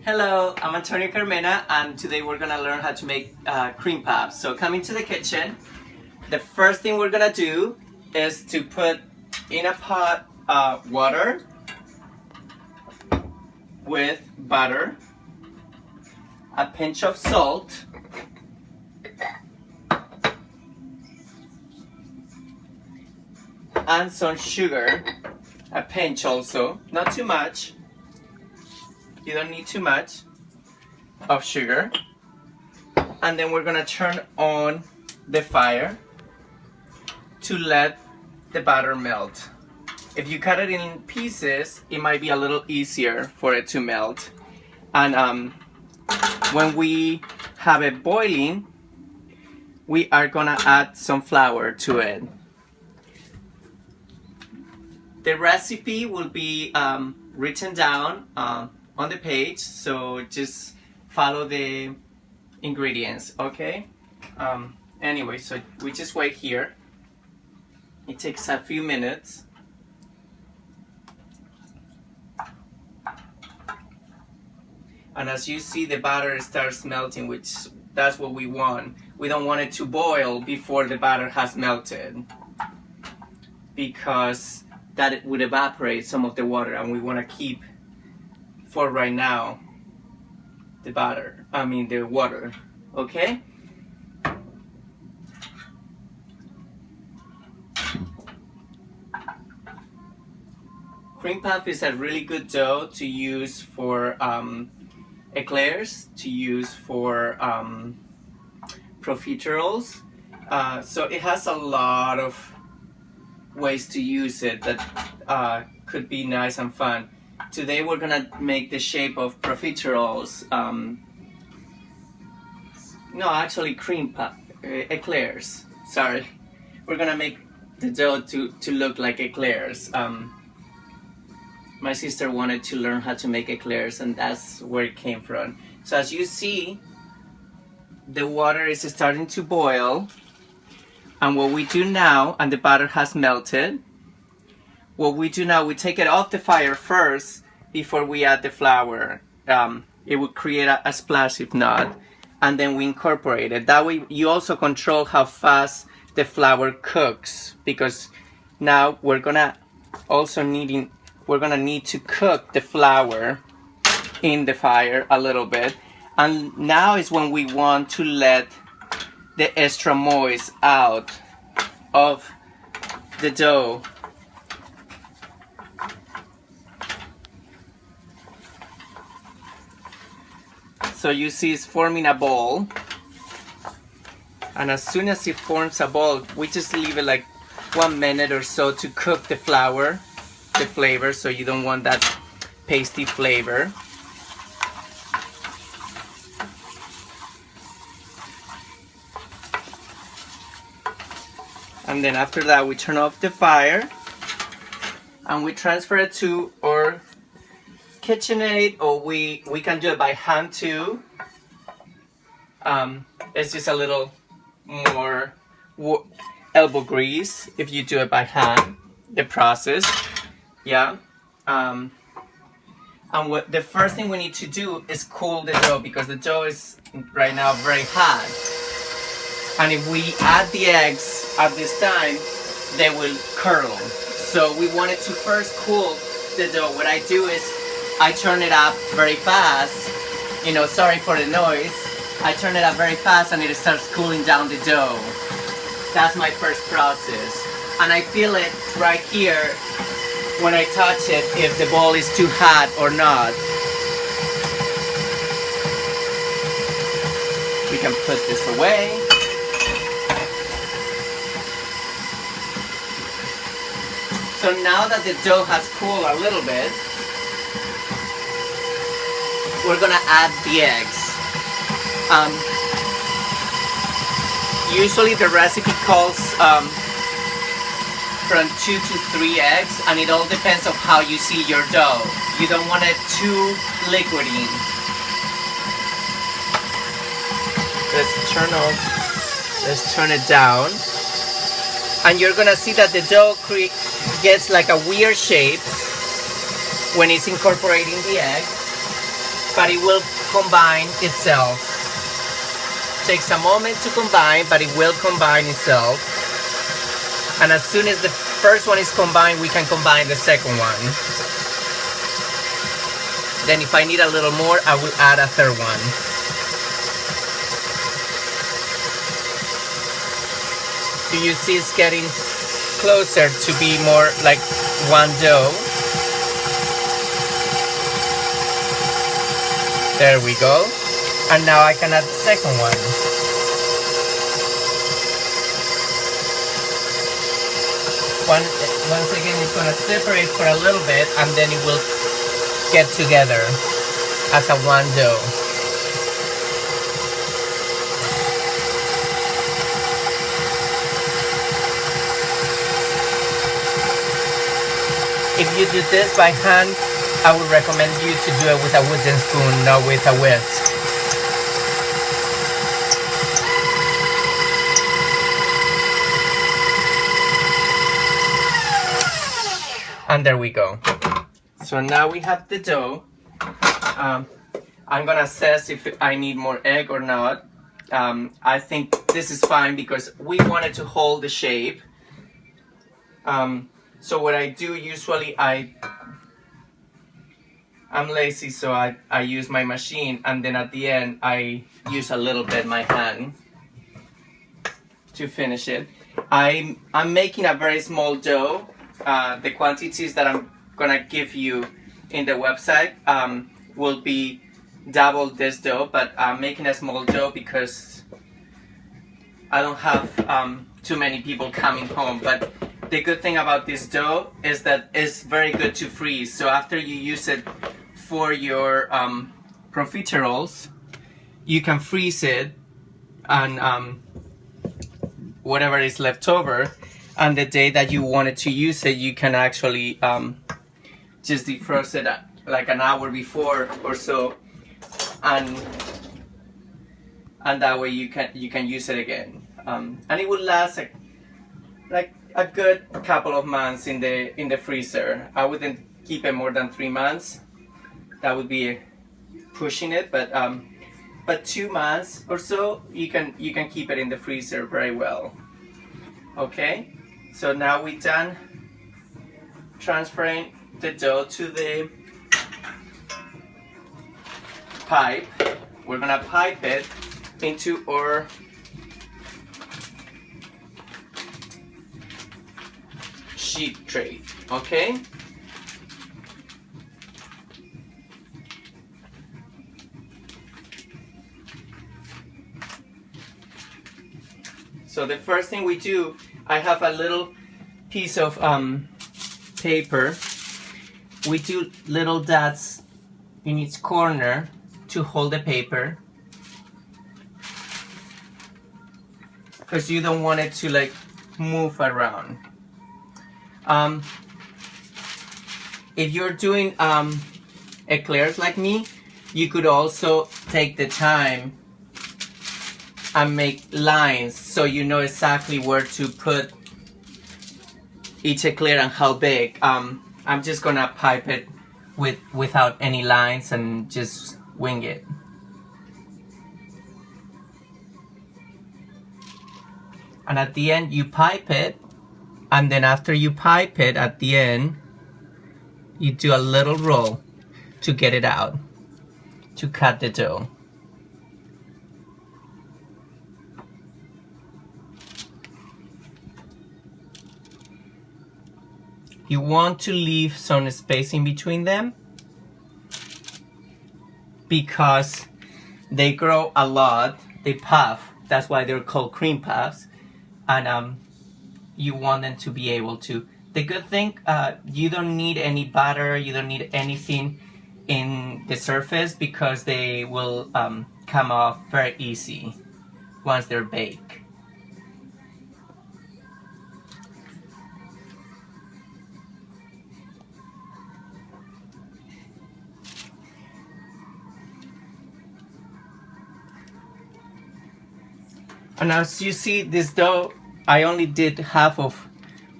Hello, I'm Antonio Carmena, and today we're gonna learn how to make cream puffs. So coming to the kitchen, the first thing we're gonna do is to put in a pot water with butter, a pinch of salt, and some sugar, a pinch also, not too much. You don't need too much of sugar. And then we're gonna turn on the fire to let the batter melt. If you cut it in pieces, it might be a little easier for it to melt. And when we have it boiling, we are gonna add some flour to it. The recipe will be written down on the page, so just follow the ingredients, okay? Anyway, so we just wait here. It takes a few minutes. And as you see, the batter starts melting, which that's what we want. We don't want it to boil before the batter has melted, because that would evaporate some of the water, and we want to keep, for right now, the water, okay? Cream puff is a really good dough to use for eclairs, to use for profiteroles. So it has a lot of ways to use it that could be nice and fun. Today we're gonna make the shape of profiteroles. No, actually cream puff, eclairs. Sorry. We're gonna make the dough to look like eclairs. My sister wanted to learn how to make eclairs, and that's where it came from. So as you see, the water is starting to boil. And what we do now, and the batter has melted, what we do now, we take it off the fire first before we add the flour. It would create a splash if not. And then we incorporate it. That way you also control how fast the flour cooks, because now we're gonna need to cook the flour in the fire a little bit. And now is when we want to let the extra moist out of the dough. So you see it's forming a ball, and as soon as it forms a ball, we just leave it like 1 minute or so to cook the flour, the flavor, so you don't want that pasty flavor. And then after that, we turn off the fire and we transfer it to our KitchenAid, or we can do it by hand too. It's just a little more elbow grease if you do it by hand, the process. Yeah. And what the first thing we need to do is cool the dough, because the dough is right now very hot. And if we add the eggs at this time, they will curdle. So we want it to first cool the dough. What I do is I turn it up very fast. Sorry for the noise. I turn it up very fast and it starts cooling down the dough. That's my first process. And I feel it right here when I touch it, if the ball is too hot or not. We can put this away. So now that the dough has cooled a little bit, we're gonna add the eggs. Usually the recipe calls from 2 to 3 eggs, and it all depends on how you see your dough. You don't want it too liquidy. Let's turn it down. And you're gonna see that the dough gets like a weird shape when it's incorporating the egg. but it will combine itself. Takes a moment to combine, but it will combine itself. And as soon as the first one is combined, we can combine the second one. Then if I need a little more, I will add a third one. Do you see it's getting closer to be more like one dough? There we go. And now I can add the second one. Once again, it's going to separate for a little bit and then it will get together as a one dough. If you do this by hand, I would recommend you to do it with a wooden spoon, not with a whisk. And there we go. So now we have the dough. I'm gonna assess if I need more egg or not. I think this is fine because we wanted to hold the shape. So what I do usually, I'm lazy, so I use my machine, and then at the end I use a little bit my hand to finish it. I'm making a very small dough. The quantities that I'm gonna give you in the website will be double this dough, but I'm making a small dough because I don't have too many people coming home. But the good thing about this dough is that it's very good to freeze. So after you use it for your profiteroles, you can freeze it and whatever is left over. And the day that you wanted to use it, you can actually just defrost it like an hour before or so, and that way you can use it again, and it will last like a good couple of months in the freezer. I wouldn't keep it more than 3 months. That would be pushing it, but 2 months or so you can keep it in the freezer very well. Okay. So now we're done transferring the dough to the pipe. We're gonna pipe it into our sheet tray, okay? So the first thing we do, I have a little piece of paper. We do little dots in each corner to hold the paper, because you don't want it to like move around. If you're doing eclairs like me, you could also take the time and make lines so you know exactly where to put each eclair and how big. I'm just gonna pipe it without any lines and just wing it. And at the end you pipe it, and then after you pipe it at the end, you do a little roll to get it out, to cut the dough. You want to leave some space in between them because they grow a lot, they puff, that's why they're called cream puffs, and you want them to be able to. The good thing, you don't need any butter, you don't need anything in the surface because they will come off very easy once they're baked. And as you see, this dough, I only did half of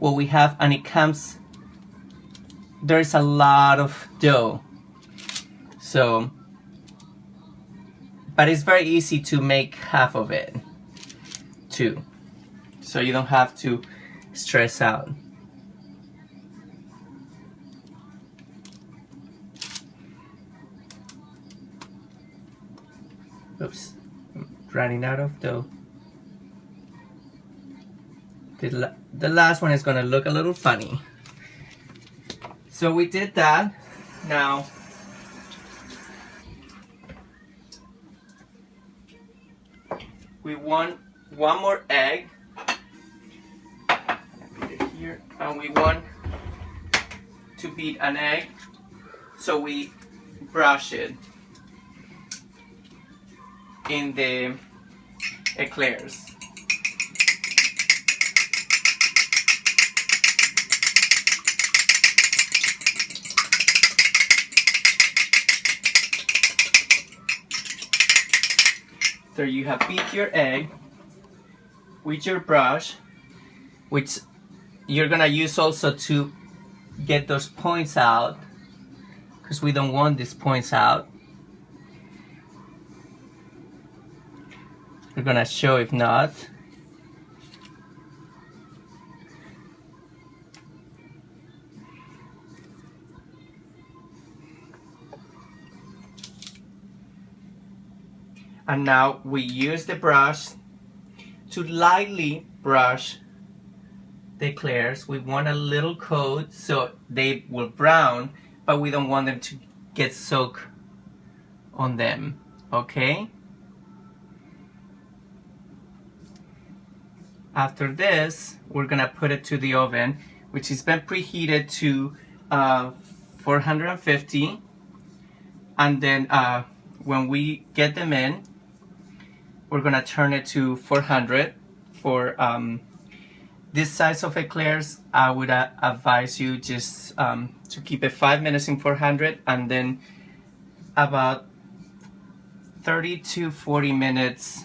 what we have, and it comes, there's a lot of dough. So But it's very easy to make half of it too, so you don't have to stress out. Oops, I'm running out of dough. The last one is gonna look a little funny. So we did that. Now we want one more egg. Put it here, and we want to beat an egg, so we brush it in the eclairs. So you have beat your egg with your brush, which you're gonna use also to get those points out, because we don't want these points out. We're gonna show if not. And now we use the brush to lightly brush the eclairs. We want a little coat so they will brown, but we don't want them to get soaked on them, okay? After this, we're gonna put it to the oven, which has been preheated to 450, and then when we get them in, we're gonna turn it to 400. For this size of eclairs, I would advise you just to keep it 5 minutes in 400, and then about 30 to 40 minutes,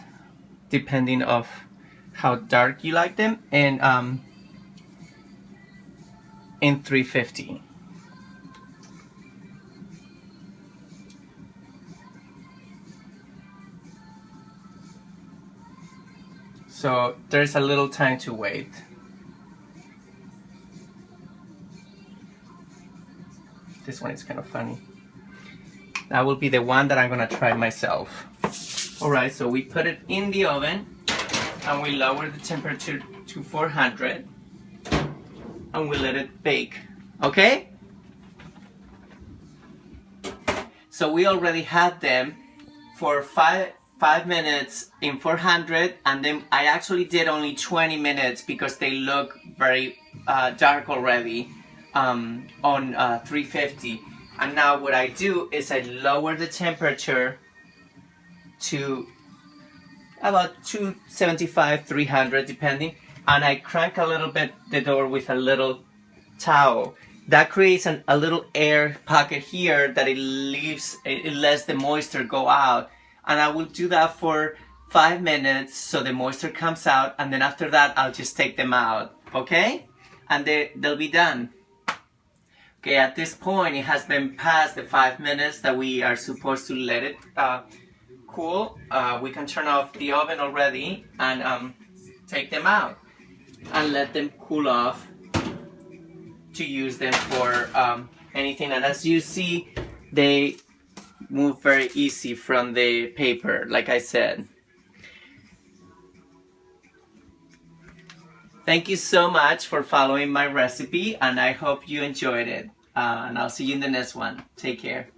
depending of how dark you like them, and in 350. So there's a little time to wait. This one is kind of funny. That will be the one that I'm gonna try myself. Alright, so we put it in the oven and we lower the temperature to 400 and we let it bake. Okay? So we already had them for 5 minutes in 400, and then I actually did only 20 minutes because they look very dark already on 350. And now what I do is I lower the temperature to about 275, 300 depending, and I crank a little bit the door with a little towel. That creates a little air pocket here that it lets the moisture go out. And I will do that for 5 minutes so the moisture comes out, and then after that I'll just take them out, okay? And they'll be done. Okay, at this point it has been past the 5 minutes that we are supposed to let it cool. We can turn off the oven already and take them out and let them cool off to use them for anything. And as you see, they move very easy from the paper, like I said. Thank you so much for following my recipe, and I hope you enjoyed it. And I'll see you in the next one. Take care.